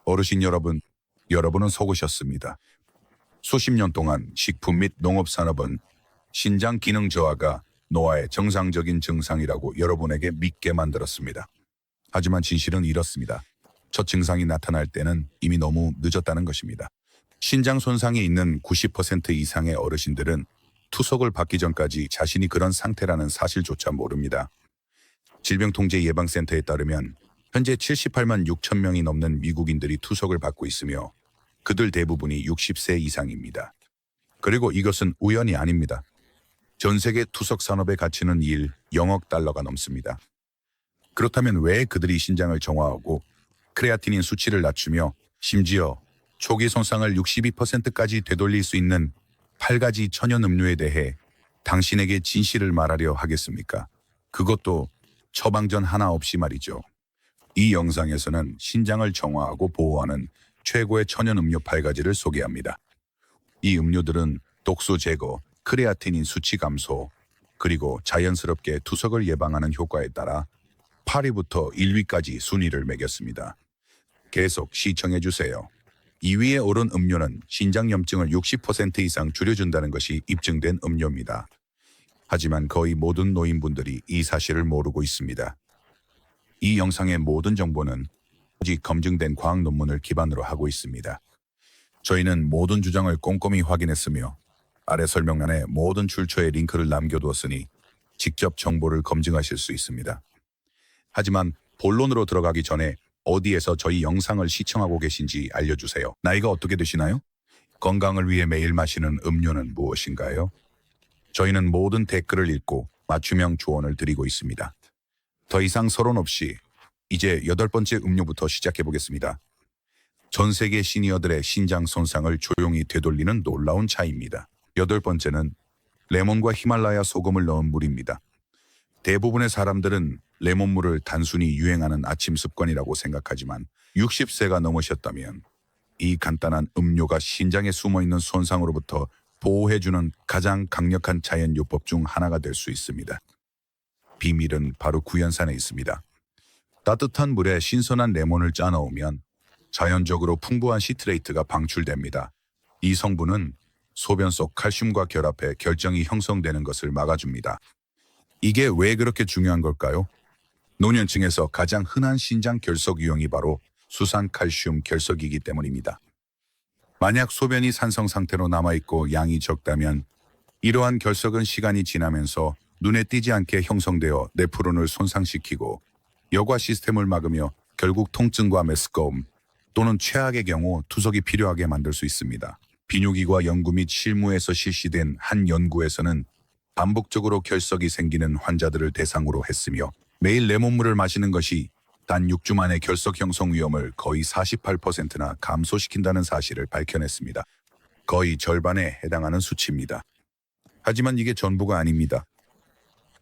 어르신 여러분, 여러분은 속으셨습니다. 수십 년 동안 식품 및 농업산업은 신장 기능 저하가 노화의 정상적인 증상이라고 여러분에게 믿게 만들었습니다. 하지만 진실은 이렇습니다. 첫 증상이 나타날 때는 이미 너무 늦었다는 것입니다. 신장 손상이 있는 90% 이상의 어르신들은 투석을 받기 전까지 자신이 그런 상태라는 사실조차 모릅니다. 질병통제예방센터에 따르면 현재 78만 6천 명이 넘는 미국인들이 투석을 받고 있으며 그들 대부분이 60세 이상입니다. 그리고 이것은 우연이 아닙니다. 전 세계 투석 산업의 가치는 1억 달러가 넘습니다. 그렇다면 왜 그들이 신장을 정화하고 크레아티닌 수치를 낮추며 심지어 초기 손상을 62%까지 되돌릴 수 있는 8가지 천연 음료에 대해 당신에게 진실을 말하려 하겠습니까? 그것도 처방전 하나 없이 말이죠. 이 영상에서는 신장을 정화하고 보호하는 최고의 천연 음료 8가지를 소개합니다. 이 음료들은 독소 제거, 크레아티닌 수치 감소, 그리고 자연스럽게 투석을 예방하는 효과에 따라 8위부터 1위까지 순위를 매겼습니다. 계속 시청해주세요. 2위에 오른 음료는 신장염증을 60% 이상 줄여준다는 것이 입증된 음료입니다. 하지만 거의 모든 노인분들이 이 사실을 모르고 있습니다. 이 영상의 모든 정보는 오직 검증된 과학 논문을 기반으로 하고 있습니다. 저희는 모든 주장을 꼼꼼히 확인했으며 아래 설명란에 모든 출처의 링크를 남겨두었으니 직접 정보를 검증하실 수 있습니다. 하지만 본론으로 들어가기 전에 어디에서 저희 영상을 시청하고 계신지 알려주세요. 나이가 어떻게 되시나요? 건강을 위해 매일 마시는 음료는 무엇인가요? 저희는 모든 댓글을 읽고 맞춤형 조언을 드리고 있습니다. 더 이상 서론 없이 이제 8번째 음료부터 시작해보겠습니다. 전 세계 시니어들의 신장 손상을 조용히 되돌리는 놀라운 차이입니다. 8번째는 레몬과 히말라야 소금을 넣은 물입니다. 대부분의 사람들은 레몬물을 단순히 유행하는 아침 습관이라고 생각하지만 60세가 넘으셨다면 이 간단한 음료가 신장에 숨어있는 손상으로부터 보호해주는 가장 강력한 자연요법 중 하나가 될 수 있습니다. 비밀은 바로 구연산에 있습니다. 따뜻한 물에 신선한 레몬을 짜 넣으면 자연적으로 풍부한 시트레이트가 방출됩니다. 이 성분은 소변 속 칼슘과 결합해 결정이 형성되는 것을 막아줍니다. 이게 왜 그렇게 중요한 걸까요? 노년층에서 가장 흔한 신장 결석 유형이 바로 수산칼슘 결석이기 때문입니다. 만약 소변이 산성 상태로 남아있고 양이 적다면 이러한 결석은 시간이 지나면서 눈에 띄지 않게 형성되어 네프론을 손상시키고 여과 시스템을 막으며 결국 통증과 메스꺼움 또는 최악의 경우 투석이 필요하게 만들 수 있습니다. 비뇨기과 연구 및 실무에서 실시된 한 연구에서는 반복적으로 결석이 생기는 환자들을 대상으로 했으며 매일 레몬물을 마시는 것이 단 6주 만에 결석 형성 위험을 거의 48%나 감소시킨다는 사실을 밝혀냈습니다. 거의 절반에 해당하는 수치입니다. 하지만 이게 전부가 아닙니다.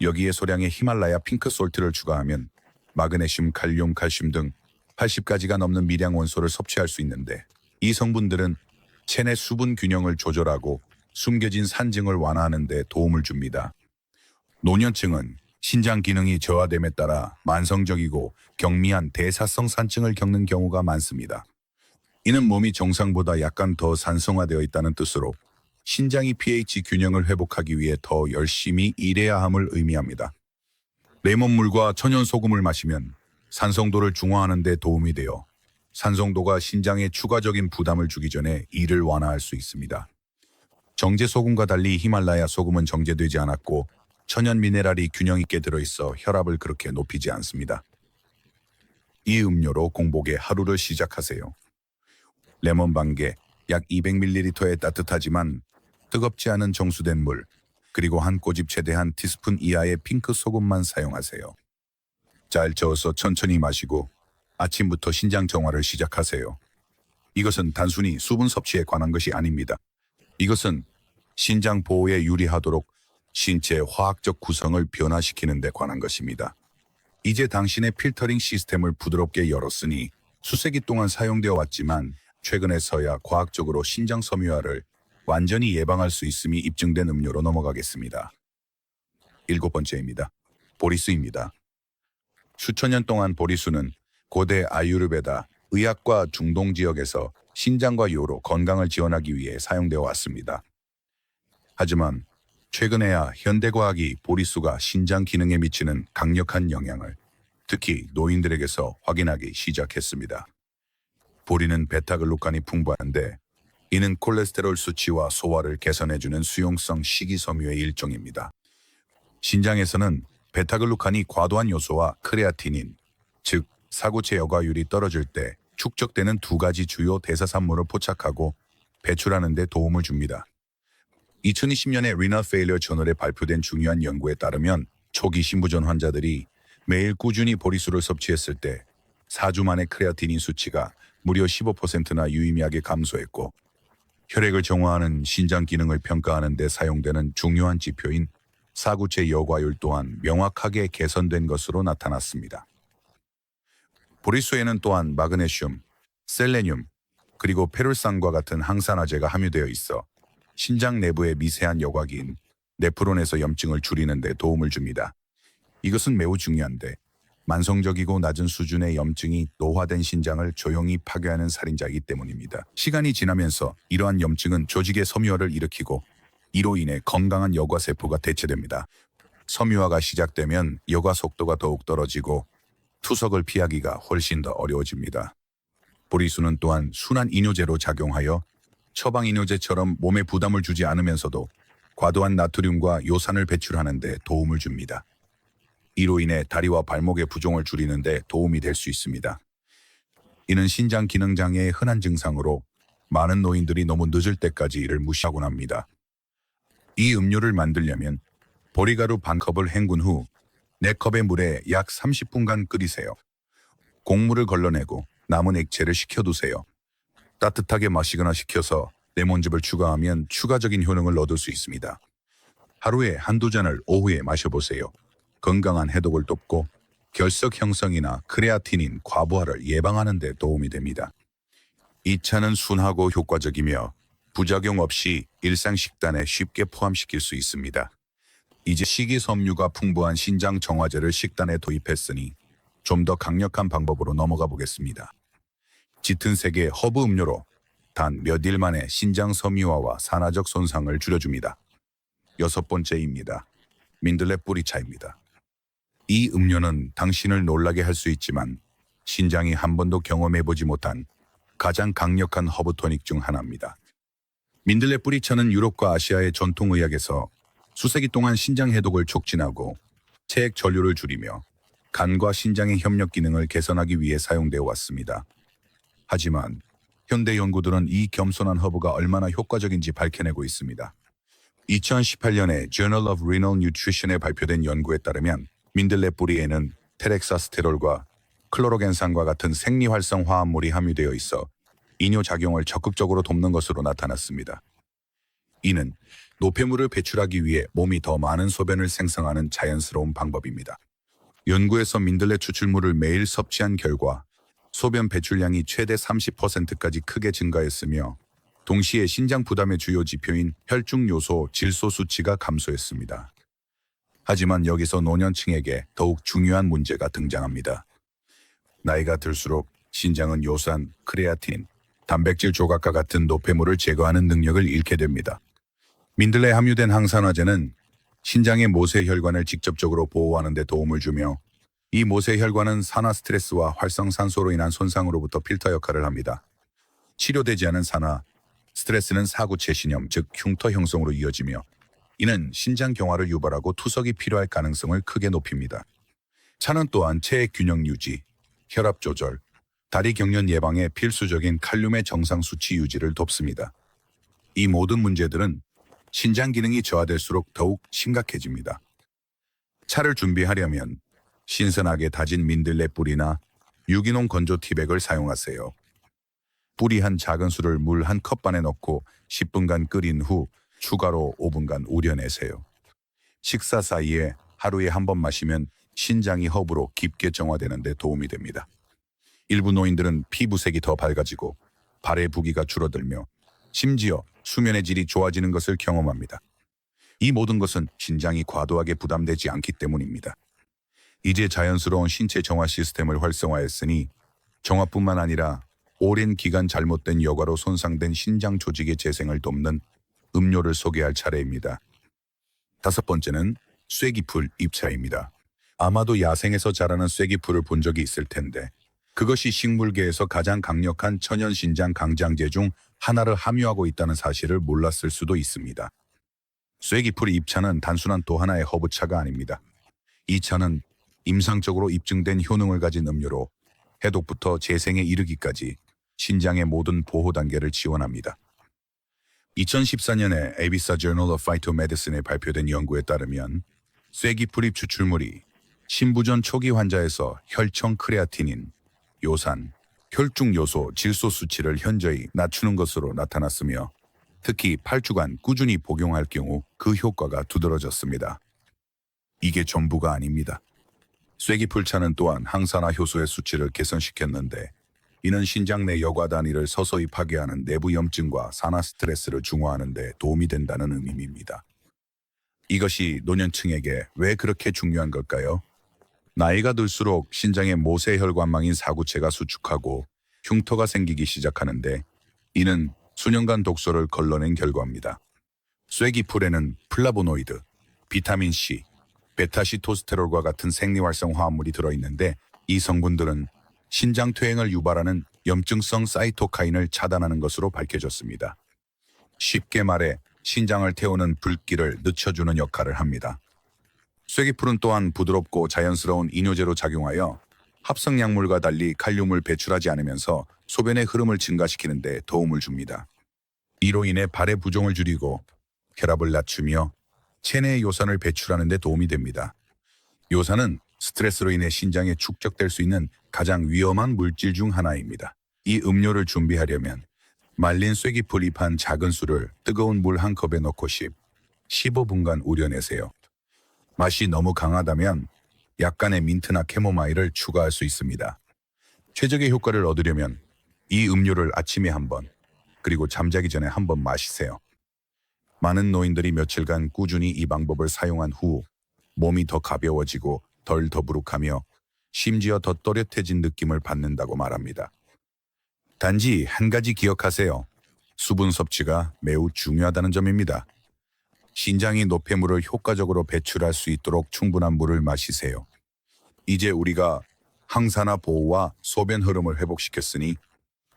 여기에 소량의 히말라야 핑크솔트를 추가하면 마그네슘, 칼륨, 칼슘 등 80가지가 넘는 미량 원소를 섭취할 수 있는데 이 성분들은 체내 수분 균형을 조절하고 숨겨진 산증을 완화하는 데 도움을 줍니다. 노년층은 신장 기능이 저하됨에 따라 만성적이고 경미한 대사성 산증을 겪는 경우가 많습니다. 이는 몸이 정상보다 약간 더 산성화되어 있다는 뜻으로 신장이 pH 균형을 회복하기 위해 더 열심히 일해야 함을 의미합니다. 레몬물과 천연소금을 마시면 산성도를 중화하는 데 도움이 되어 산성도가 신장에 추가적인 부담을 주기 전에 이를 완화할 수 있습니다. 정제소금과 달리 히말라야 소금은 정제되지 않았고 천연 미네랄이 균형 있게 들어있어 혈압을 그렇게 높이지 않습니다. 이 음료로 공복에 하루를 시작하세요. 레몬 반개, 약 200ml의 따뜻하지만 뜨겁지 않은 정수된 물, 그리고 한 꼬집 최대한 티스푼 이하의 핑크 소금만 사용하세요. 잘 저어서 천천히 마시고 아침부터 신장 정화를 시작하세요. 이것은 단순히 수분 섭취에 관한 것이 아닙니다. 이것은 신장 보호에 유리하도록 신체 화학적 구성을 변화시키는 데 관한 것입니다. 이제 당신의 필터링 시스템을 부드럽게 열었으니 수세기 동안 사용되어 왔지만 최근에서야 과학적으로 신장 섬유화를 완전히 예방할 수 있음이 입증된 음료로 넘어가겠습니다. 7번째입니다. 보리수입니다. 수천 년 동안 보리수는 고대 아유르베다 의학과 중동 지역에서 신장과 요로 건강을 지원하기 위해 사용되어 왔습니다. 하지만 최근에야 현대과학이 보리수가 신장 기능에 미치는 강력한 영향을 특히 노인들에게서 확인하기 시작했습니다. 보리는 베타글루칸이 풍부한데 이는 콜레스테롤 수치와 소화를 개선해주는 수용성 식이섬유의 일종입니다. 신장에서는 베타글루칸이 과도한 요소와 크레아티닌, 즉 사구체 여과율이 떨어질 때 축적되는 두 가지 주요 대사산물을 포착하고 배출하는 데 도움을 줍니다. 2020년에 Renal Failure 저널에 발표된 중요한 연구에 따르면 초기 신부전 환자들이 매일 꾸준히 보리수를 섭취했을 때 4주 만에 크레아티닌 수치가 무려 15%나 유의미하게 감소했고 혈액을 정화하는 신장 기능을 평가하는 데 사용되는 중요한 지표인 사구체 여과율 또한 명확하게 개선된 것으로 나타났습니다. 보리수에는 또한 마그네슘, 셀레늄, 그리고 페룰산과 같은 항산화제가 함유되어 있어 신장 내부의 미세한 여과기인 네프론에서 염증을 줄이는 데 도움을 줍니다. 이것은 매우 중요한데 만성적이고 낮은 수준의 염증이 노화된 신장을 조용히 파괴하는 살인자이기 때문입니다. 시간이 지나면서 이러한 염증은 조직의 섬유화를 일으키고 이로 인해 건강한 여과세포가 대체됩니다. 섬유화가 시작되면 여과 속도가 더욱 떨어지고 투석을 피하기가 훨씬 더 어려워집니다. 보리수는 또한 순한 이뇨제로 작용하여 처방 이뇨제처럼 몸에 부담을 주지 않으면서도 과도한 나트륨과 요산을 배출하는 데 도움을 줍니다. 이로 인해 다리와 발목의 부종을 줄이는 데 도움이 될 수 있습니다. 이는 신장 기능 장애의 흔한 증상으로 많은 노인들이 너무 늦을 때까지 이를 무시하곤 합니다. 이 음료를 만들려면 보리가루 반 컵을 헹군 후 4컵의 물에 약 30분간 끓이세요. 곡물을 걸러내고 남은 액체를 식혀두세요. 따뜻하게 마시거나 식혀서 레몬즙을 추가하면 추가적인 효능을 얻을 수 있습니다. 하루에 한두 잔을 오후에 마셔보세요. 건강한 해독을 돕고 결석 형성이나 크레아티닌 과부하를 예방하는 데 도움이 됩니다. 이 차는 순하고 효과적이며 부작용 없이 일상 식단에 쉽게 포함시킬 수 있습니다. 이제 식이섬유가 풍부한 신장 정화제를 식단에 도입했으니 좀 더 강력한 방법으로 넘어가 보겠습니다. 짙은 색의 허브 음료로 단 몇 일 만에 신장 섬유화와 산화적 손상을 줄여줍니다. 6번째입니다. 민들레 뿌리차입니다. 이 음료는 당신을 놀라게 할 수 있지만 신장이 한 번도 경험해보지 못한 가장 강력한 허브 토닉 중 하나입니다. 민들레 뿌리차는 유럽과 아시아의 전통의학에서 수세기 동안 신장 해독을 촉진하고 체액 전류를 줄이며 간과 신장의 협력 기능을 개선하기 위해 사용되어 왔습니다. 하지만 현대 연구들은 이 겸손한 허브가 얼마나 효과적인지 밝혀내고 있습니다. 2018년에 Journal of Renal Nutrition에 발표된 연구에 따르면 민들레 뿌리에는 테렉사스테롤과 클로로겐산과 같은 생리활성 화합물이 함유되어 있어 이뇨작용을 적극적으로 돕는 것으로 나타났습니다. 이는 노폐물을 배출하기 위해 몸이 더 많은 소변을 생성하는 자연스러운 방법입니다. 연구에서 민들레 추출물을 매일 섭취한 결과 소변 배출량이 최대 30%까지 크게 증가했으며 동시에 신장 부담의 주요 지표인 혈중 요소 질소 수치가 감소했습니다. 하지만 여기서 노년층에게 더욱 중요한 문제가 등장합니다. 나이가 들수록 신장은 요산, 크레아틴, 단백질 조각과 같은 노폐물을 제거하는 능력을 잃게 됩니다. 민들레에 함유된 항산화제는 신장의 모세혈관을 직접적으로 보호하는 데 도움을 주며 이 모세혈관은 산화 스트레스와 활성산소로 인한 손상으로부터 필터 역할을 합니다. 치료되지 않은 산화 스트레스는 사구체 신염, 즉 흉터 형성으로 이어지며 이는 신장 경화를 유발하고 투석이 필요할 가능성을 크게 높입니다. 차는 또한 체액 균형 유지, 혈압 조절, 다리 경련 예방에 필수적인 칼륨의 정상 수치 유지를 돕습니다. 이 모든 문제들은 신장 기능이 저하될수록 더욱 심각해집니다. 차를 준비하려면 신선하게 다진 민들레 뿌리나 유기농 건조 티백을 사용하세요. 뿌리 한 작은 술을 물 한 컵반에 넣고 10분간 끓인 후 추가로 5분간 우려내세요. 식사 사이에 하루에 한 번 마시면 신장이 허브로 깊게 정화되는 데 도움이 됩니다. 일부 노인들은 피부색이 더 밝아지고 발의 부기가 줄어들며 심지어 수면의 질이 좋아지는 것을 경험합니다. 이 모든 것은 신장이 과도하게 부담되지 않기 때문입니다. 이제 자연스러운 신체 정화 시스템을 활성화했으니 정화뿐만 아니라 오랜 기간 잘못된 여과로 손상된 신장 조직의 재생을 돕는 음료를 소개할 차례입니다. 다섯 번째는 쇠기풀 입차입니다. 아마도 야생에서 자라는 쇠기풀을 본 적이 있을 텐데 그것이 식물계에서 가장 강력한 천연 신장 강장제 중 하나를 함유하고 있다는 사실을 몰랐을 수도 있습니다. 쇠기풀 입차는 단순한 또 하나의 허브차가 아닙니다. 이 차는 임상적으로 입증된 효능을 가진 음료로 해독부터 재생에 이르기까지 신장의 모든 보호 단계를 지원합니다. 2014년에 에비사 Journal of Phytomedicine에 발표된 연구에 따르면 쇠기풀잎 추출물이 신부전 초기 환자에서 혈청 크레아티닌, 요산, 혈중 요소 질소 수치를 현저히 낮추는 것으로 나타났으며 특히 8주간 꾸준히 복용할 경우 그 효과가 두드러졌습니다. 이게 전부가 아닙니다. 쇠기풀차는 또한 항산화 효소의 수치를 개선시켰는데 이는 신장 내 여과 단위를 서서히 파괴하는 내부 염증과 산화 스트레스를 중화하는 데 도움이 된다는 의미입니다. 이것이 노년층에게 왜 그렇게 중요한 걸까요? 나이가 들수록 신장의 모세혈관망인 사구체가 수축하고 흉터가 생기기 시작하는데 이는 수년간 독소를 걸러낸 결과입니다. 쇠기풀에는 플라보노이드, 비타민C, 베타시토스테롤과 같은 생리활성 화합물이 들어있는데 이 성분들은 신장 퇴행을 유발하는 염증성 사이토카인을 차단하는 것으로 밝혀졌습니다. 쉽게 말해 신장을 태우는 불길을 늦춰주는 역할을 합니다. 쇠기풀은 또한 부드럽고 자연스러운 이뇨제로 작용하여 합성약물과 달리 칼륨을 배출하지 않으면서 소변의 흐름을 증가시키는 데 도움을 줍니다. 이로 인해 발의 부종을 줄이고 혈압을 낮추며 체내 요산을 배출하는 데 도움이 됩니다. 요산은 스트레스로 인해 신장에 축적될 수 있는 가장 위험한 물질 중 하나입니다. 이 음료를 준비하려면 말린 쇠기풀 잎 한 작은 술을 뜨거운 물 한 컵에 넣고 15분간 우려내세요. 맛이 너무 강하다면 약간의 민트나 캐모마일을 추가할 수 있습니다. 최적의 효과를 얻으려면 이 음료를 아침에 한 번, 그리고 잠자기 전에 한 번 마시세요. 많은 노인들이 며칠간 꾸준히 이 방법을 사용한 후 몸이 더 가벼워지고 덜 더부룩하며 심지어 더 또렷해진 느낌을 받는다고 말합니다. 단지 한 가지 기억하세요. 수분 섭취가 매우 중요하다는 점입니다. 신장이 노폐물을 효과적으로 배출할 수 있도록 충분한 물을 마시세요. 이제 우리가 항산화 보호와 소변 흐름을 회복시켰으니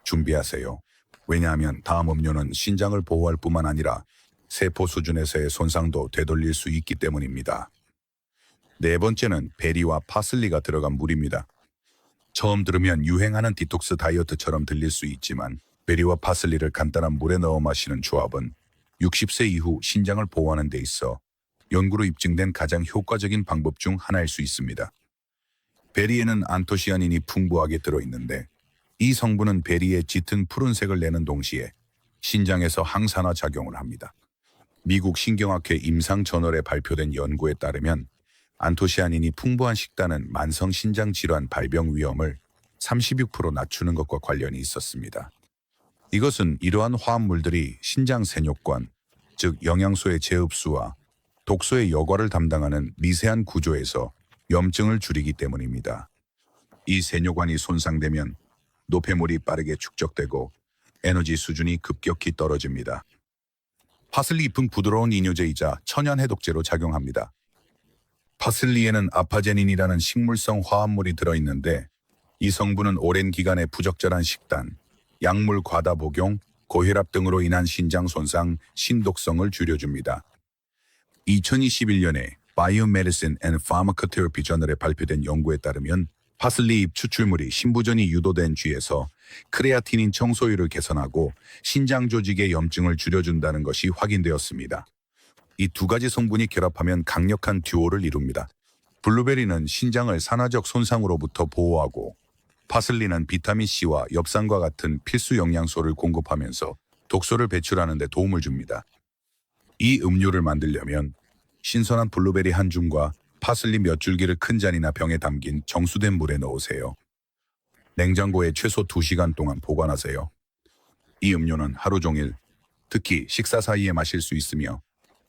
준비하세요. 왜냐하면 다음 음료는 신장을 보호할 뿐만 아니라 세포 수준에서의 손상도 되돌릴 수 있기 때문입니다. 네 번째는 베리와 파슬리가 들어간 물입니다. 처음 들으면 유행하는 디톡스 다이어트처럼 들릴 수 있지만 베리와 파슬리를 간단한 물에 넣어 마시는 조합은 60세 이후 신장을 보호하는 데 있어 연구로 입증된 가장 효과적인 방법 중 하나일 수 있습니다. 베리에는 안토시아닌이 풍부하게 들어있는데 이 성분은 베리의 짙은 푸른색을 내는 동시에 신장에서 항산화 작용을 합니다. 미국 신경학회 임상 저널에 발표된 연구에 따르면 안토시아닌이 풍부한 식단은 만성 신장 질환 발병 위험을 36% 낮추는 것과 관련이 있었습니다. 이것은 이러한 화합물들이 신장 세뇨관, 즉 영양소의 재흡수와 독소의 여과를 담당하는 미세한 구조에서 염증을 줄이기 때문입니다. 이 세뇨관이 손상되면 노폐물이 빠르게 축적되고 에너지 수준이 급격히 떨어집니다. 파슬리 잎은 부드러운 이뇨제이자 천연 해독제로 작용합니다. 파슬리에는 아파제닌이라는 식물성 화합물이 들어있는데 이 성분은 오랜 기간의 부적절한 식단, 약물 과다 복용, 고혈압 등으로 인한 신장 손상, 신독성을 줄여줍니다. 2021년에 Biomedicine and Pharmacotherapy 저널에 발표된 연구에 따르면 파슬리 잎 추출물이 신부전이 유도된 쥐에서 크레아티닌 청소율을 개선하고 신장 조직의 염증을 줄여준다는 것이 확인되었습니다. 이 두 가지 성분이 결합하면 강력한 듀오를 이룹니다. 블루베리는 신장을 산화적 손상으로부터 보호하고 파슬리는 비타민C와 엽산과 같은 필수 영양소를 공급하면서 독소를 배출하는 데 도움을 줍니다. 이 음료를 만들려면 신선한 블루베리 한 줌과 파슬리 몇 줄기를 큰 잔이나 병에 담긴 정수된 물에 넣으세요. 냉장고에 최소 2시간 동안 보관하세요. 이 음료는 하루 종일, 특히 식사 사이에 마실 수 있으며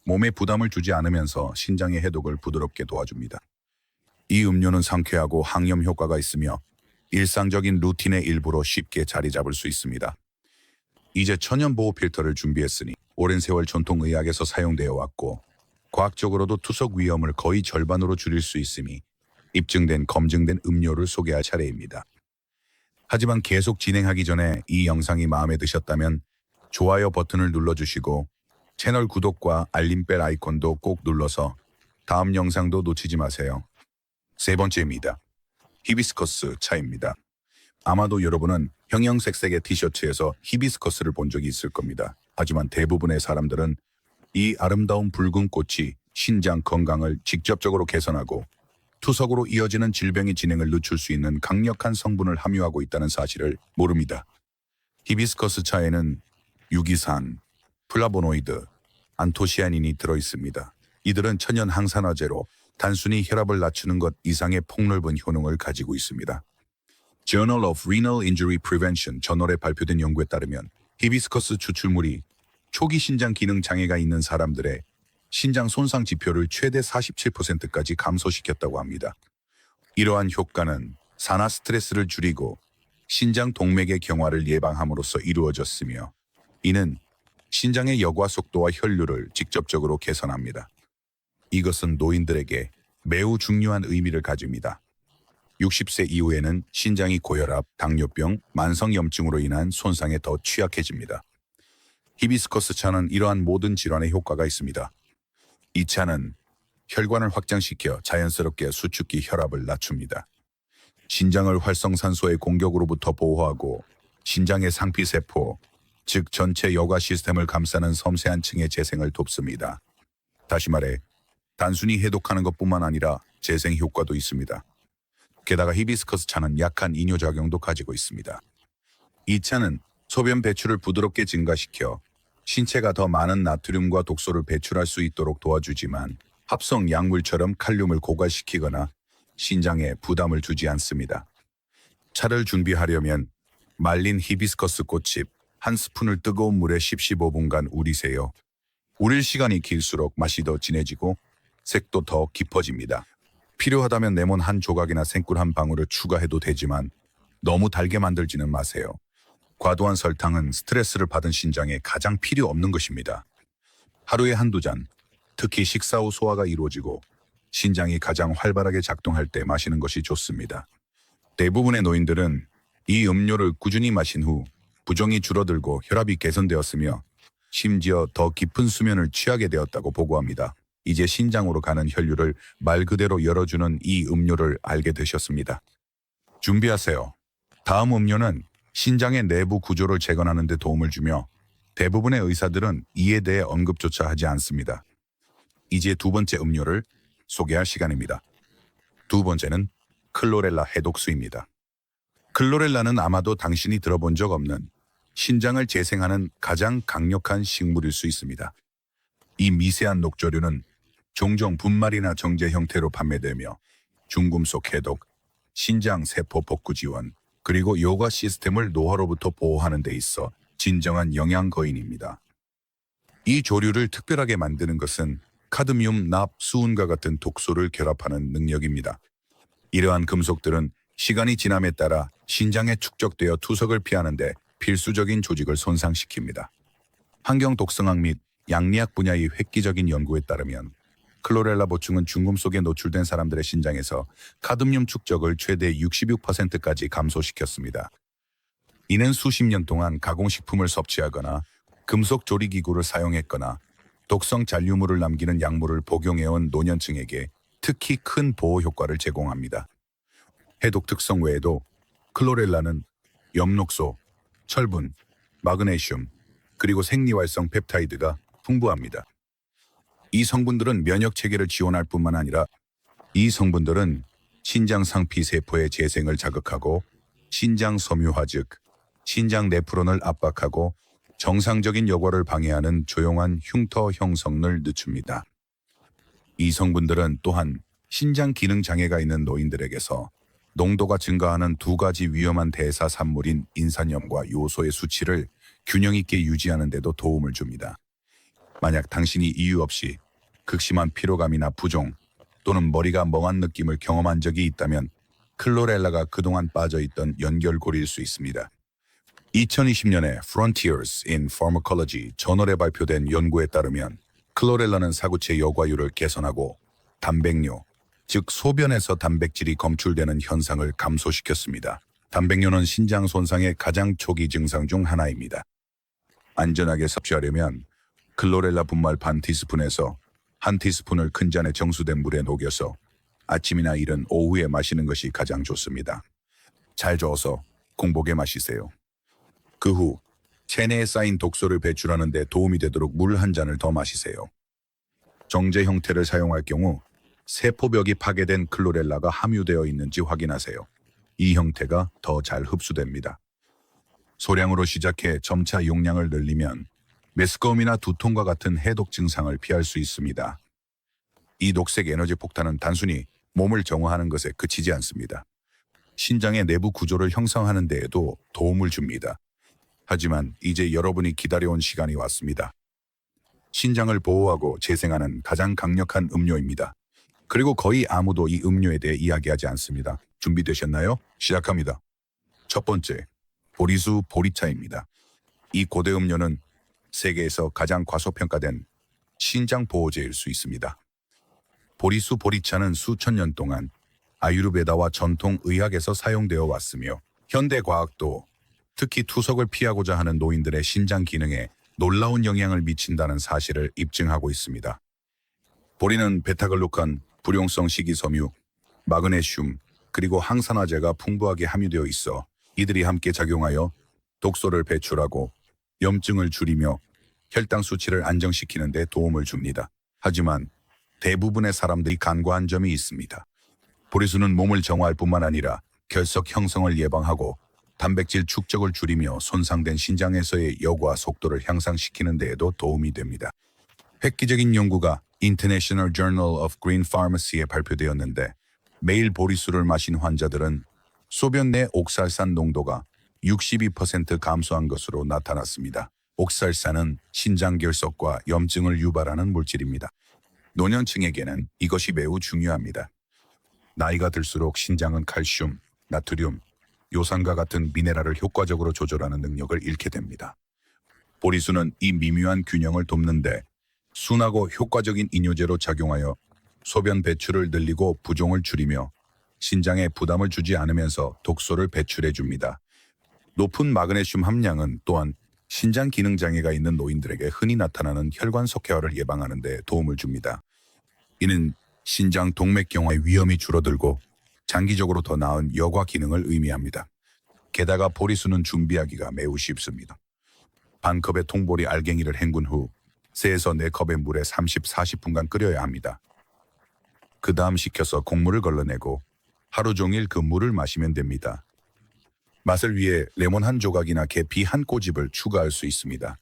몸에 부담을 주지 않으면서 신장의 해독을 부드럽게 도와줍니다. 이 음료는 상쾌하고 항염 효과가 있으며 일상적인 루틴의 일부로 쉽게 자리 잡을 수 있습니다. 이제 천연보호 필터를 준비했으니 오랜 세월 전통의학에서 사용되어 왔고 과학적으로도 투석 위험을 거의 절반으로 줄일 수 있음이 입증된 검증된 음료를 소개할 차례입니다. 하지만 계속 진행하기 전에 이 영상이 마음에 드셨다면 좋아요 버튼을 눌러주시고 채널 구독과 알림벨 아이콘도 꼭 눌러서 다음 영상도 놓치지 마세요. 세 번째입니다. 히비스커스 차입니다. 아마도 여러분은 형형색색의 티셔츠에서 히비스커스를 본 적이 있을 겁니다. 하지만 대부분의 사람들은 이 아름다운 붉은 꽃이 신장 건강을 직접적으로 개선하고 투석으로 이어지는 질병의 진행을 늦출 수 있는 강력한 성분을 함유하고 있다는 사실을 모릅니다. 히비스커스 차에는 유기산, 플라보노이드, 안토시아닌이 들어있습니다. 이들은 천연 항산화제로 단순히 혈압을 낮추는 것 이상의 폭넓은 효능을 가지고 있습니다. Journal of Renal Injury Prevention 저널에 발표된 연구에 따르면 히비스커스 추출물이 초기 신장 기능 장애가 있는 사람들의 신장 손상 지표를 최대 47%까지 감소시켰다고 합니다. 이러한 효과는 산화 스트레스를 줄이고 신장 동맥의 경화를 예방함으로써 이루어졌으며 이는 신장의 여과 속도와 혈류를 직접적으로 개선합니다. 이것은 노인들에게 매우 중요한 의미를 가집니다. 60세 이후에는 신장이 고혈압, 당뇨병, 만성염증으로 인한 손상에 더 취약해집니다. 히비스커스 차는 이러한 모든 질환에 효과가 있습니다. 이 차는 혈관을 확장시켜 자연스럽게 수축기 혈압을 낮춥니다. 신장을 활성산소의 공격으로부터 보호하고 신장의 상피세포, 즉 전체 여과 시스템을 감싸는 섬세한 층의 재생을 돕습니다. 다시 말해 단순히 해독하는 것뿐만 아니라 재생 효과도 있습니다. 게다가 히비스커스 차는 약한 이뇨작용도 가지고 있습니다. 이 차는 소변 배출을 부드럽게 증가시켜 신체가 더 많은 나트륨과 독소를 배출할 수 있도록 도와주지만 합성 약물처럼 칼륨을 고갈시키거나 신장에 부담을 주지 않습니다. 차를 준비하려면 말린 히비스커스 꽃잎 한 스푼을 뜨거운 물에 10-15분간 우리세요. 우릴 시간이 길수록 맛이 더 진해지고 색도 더 깊어집니다. 필요하다면 레몬 한 조각이나 생꿀 한 방울을 추가해도 되지만 너무 달게 만들지는 마세요. 과도한 설탕은 스트레스를 받은 신장에 가장 필요 없는 것입니다. 하루에 한두 잔, 특히 식사 후 소화가 이루어지고 신장이 가장 활발하게 작동할 때 마시는 것이 좋습니다. 대부분의 노인들은 이 음료를 꾸준히 마신 후 부종이 줄어들고 혈압이 개선되었으며 심지어 더 깊은 수면을 취하게 되었다고 보고합니다. 이제 신장으로 가는 혈류를 말 그대로 열어주는 이 음료를 알게 되셨습니다. 준비하세요. 다음 음료는 신장의 내부 구조를 재건하는 데 도움을 주며 대부분의 의사들은 이에 대해 언급조차 하지 않습니다. 이제 두 번째 음료를 소개할 시간입니다. 두 번째는 클로렐라 해독수입니다. 클로렐라는 아마도 당신이 들어본 적 없는 신장을 재생하는 가장 강력한 식물일 수 있습니다. 이 미세한 녹조류는 종종 분말이나 정제 형태로 판매되며 중금속 해독, 신장 세포 복구 지원, 그리고 요가 시스템을 노화로부터 보호하는 데 있어 진정한 영양 거인입니다. 이 조류를 특별하게 만드는 것은 카드뮴, 납, 수은과 같은 독소를 결합하는 능력입니다. 이러한 금속들은 시간이 지남에 따라 신장에 축적되어 투석을 피하는 데 필수적인 조직을 손상시킵니다. 환경 독성학 및 양리학 분야의 획기적인 연구에 따르면 클로렐라 보충은 중금속에 노출된 사람들의 신장에서 카드뮴 축적을 최대 66%까지 감소시켰습니다. 이는 수십 년 동안 가공식품을 섭취하거나 금속 조리기구를 사용했거나 독성 잔류물을 남기는 약물을 복용해온 노년층에게 특히 큰 보호 효과를 제공합니다. 해독 특성 외에도 클로렐라는 엽록소, 철분, 마그네슘, 그리고 생리활성 펩타이드가 풍부합니다. 이 성분들은 면역 체계를 지원할 뿐만 아니라 이 성분들은 신장 상피 세포의 재생을 자극하고 신장 섬유화 즉 신장 네프론을 압박하고 정상적인 여과를 방해하는 조용한 흉터 형성을 늦춥니다. 이 성분들은 또한 신장 기능 장애가 있는 노인들에게서 농도가 증가하는 두 가지 위험한 대사 산물인 인산염과 요소의 수치를 균형 있게 유지하는 데도 도움을 줍니다. 만약 당신이 이유 없이 극심한 피로감이나 부종 또는 머리가 멍한 느낌을 경험한 적이 있다면 클로렐라가 그동안 빠져있던 연결고리일 수 있습니다. 2020년에 Frontiers in Pharmacology 저널에 발표된 연구에 따르면 클로렐라는 사구체 여과율을 개선하고 단백뇨, 즉 소변에서 단백질이 검출되는 현상을 감소시켰습니다. 단백뇨는 신장 손상의 가장 초기 증상 중 하나입니다. 안전하게 섭취하려면 클로렐라 분말 반 티스푼에서 한 티스푼을 큰 잔에 정수된 물에 녹여서 아침이나 이른 오후에 마시는 것이 가장 좋습니다. 잘 저어서 공복에 마시세요. 그 후 체내에 쌓인 독소를 배출하는 데 도움이 되도록 물 한 잔을 더 마시세요. 정제 형태를 사용할 경우 세포벽이 파괴된 클로렐라가 함유되어 있는지 확인하세요. 이 형태가 더 잘 흡수됩니다. 소량으로 시작해 점차 용량을 늘리면 메스꺼움이나 두통과 같은 해독 증상을 피할 수 있습니다. 이 녹색 에너지 폭탄은 단순히 몸을 정화하는 것에 그치지 않습니다. 신장의 내부 구조를 형성하는 데에도 도움을 줍니다. 하지만 이제 여러분이 기다려온 시간이 왔습니다. 신장을 보호하고 재생하는 가장 강력한 음료입니다. 그리고 거의 아무도 이 음료에 대해 이야기하지 않습니다. 준비되셨나요? 시작합니다. 첫 번째, 보리수 보리차입니다. 이 고대 음료는 세계에서 가장 과소평가된 신장 보호제일 수 있습니다. 보리수 보리차는 수천 년 동안 아유르베다와 전통 의학에서 사용되어 왔으며 현대 과학도 특히 투석을 피하고자 하는 노인들의 신장 기능에 놀라운 영향을 미친다는 사실을 입증하고 있습니다. 보리는 베타글루칸, 불용성 식이섬유, 마그네슘, 그리고 항산화제가 풍부하게 함유되어 있어 이들이 함께 작용하여 독소를 배출하고 염증을 줄이며 혈당 수치를 안정시키는 데 도움을 줍니다. 하지만 대부분의 사람들이 간과한 점이 있습니다. 보리수는 몸을 정화할 뿐만 아니라 결석 형성을 예방하고 단백질 축적을 줄이며 손상된 신장에서의 여과 속도를 향상시키는 데에도 도움이 됩니다. 획기적인 연구가 International Journal of Green Pharmacy에 발표되었는데 매일 보리수를 마신 환자들은 소변 내 옥살산 농도가 62% 감소한 것으로 나타났습니다. 옥살산은 신장 결석과 염증을 유발하는 물질입니다. 노년층에게는 이것이 매우 중요합니다. 나이가 들수록 신장은 칼슘, 나트륨, 요산과 같은 미네랄을 효과적으로 조절하는 능력을 잃게 됩니다. 보리수는 이 미묘한 균형을 돕는데 순하고 효과적인 이뇨제로 작용하여 소변 배출을 늘리고 부종을 줄이며 신장에 부담을 주지 않으면서 독소를 배출해 줍니다. 높은 마그네슘 함량은 또한 신장 기능 장애가 있는 노인들에게 흔히 나타나는 혈관 석회화를 예방하는 데 도움을 줍니다. 이는 신장 동맥경화의 위험이 줄어들고 장기적으로 더 나은 여과 기능을 의미합니다. 게다가 보리수는 준비하기가 매우 쉽습니다. 반 컵의 통보리 알갱이를 헹군 후 3에서 4컵의 물에 30-40분간 끓여야 합니다. 그 다음 식혀서 곡물을 걸러내고 하루 종일 그 물을 마시면 됩니다. 맛을 위해 레몬 한 조각이나 계피 한 꼬집을 추가할 수 있습니다.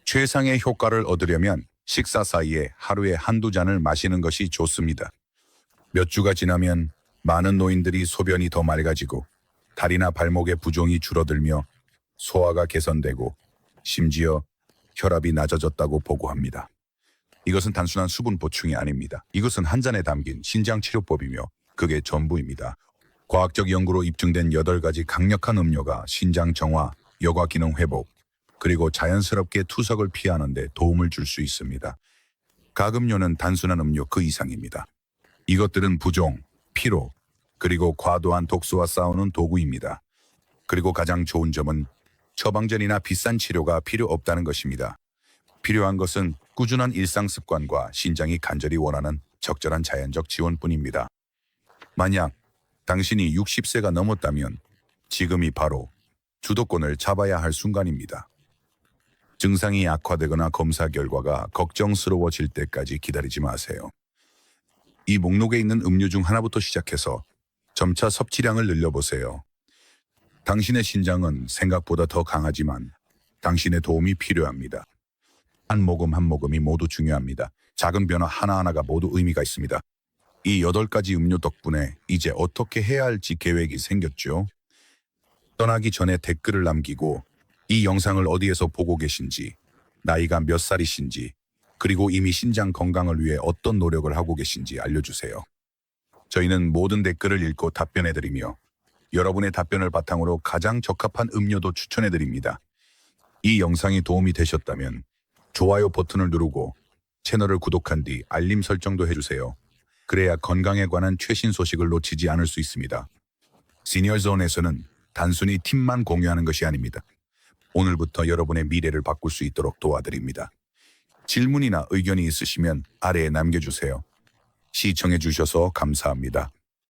최상의 효과를 얻으려면 식사 사이에 하루에 한두 잔을 마시는 것이 좋습니다. 몇 주가 지나면 많은 노인들이 소변이 더 맑아지고 다리나 발목의 부종이 줄어들며 소화가 개선되고 심지어 혈압이 낮아졌다고 보고합니다. 이것은 단순한 수분 보충이 아닙니다. 이것은 한 잔에 담긴 신장 치료법이며 그게 전부입니다. 과학적 연구로 입증된 8가지 강력한 음료가 신장 정화, 여과 기능 회복, 그리고 자연스럽게 투석을 피하는 데 도움을 줄 수 있습니다. 각 음료는 단순한 음료 그 이상입니다. 이것들은 부종, 피로, 그리고 과도한 독소와 싸우는 도구입니다. 그리고 가장 좋은 점은 처방전이나 비싼 치료가 필요 없다는 것입니다. 필요한 것은 꾸준한 일상 습관과 신장이 간절히 원하는 적절한 자연적 지원뿐입니다. 만약 당신이 60세가 넘었다면 지금이 바로 주도권을 잡아야 할 순간입니다. 증상이 악화되거나 검사 결과가 걱정스러워질 때까지 기다리지 마세요. 이 목록에 있는 음료 중 하나부터 시작해서 점차 섭취량을 늘려보세요. 당신의 신장은 생각보다 더 강하지만 당신의 도움이 필요합니다. 한 모금 한 모금이 모두 중요합니다. 작은 변화 하나하나가 모두 의미가 있습니다. 이 8가지 음료 덕분에 이제 어떻게 해야 할지 계획이 생겼죠? 떠나기 전에 댓글을 남기고 이 영상을 어디에서 보고 계신지, 나이가 몇 살이신지, 그리고 이미 신장 건강을 위해 어떤 노력을 하고 계신지 알려주세요. 저희는 모든 댓글을 읽고 답변해드리며 여러분의 답변을 바탕으로 가장 적합한 음료도 추천해드립니다. 이 영상이 도움이 되셨다면 좋아요 버튼을 누르고 채널을 구독한 뒤 알림 설정도 해주세요. 그래야 건강에 관한 최신 소식을 놓치지 않을 수 있습니다. 시니어존에서는 단순히 팁만 공유하는 것이 아닙니다. 오늘부터 여러분의 미래를 바꿀 수 있도록 도와드립니다. 질문이나 의견이 있으시면 아래에 남겨주세요. 시청해 주셔서 감사합니다.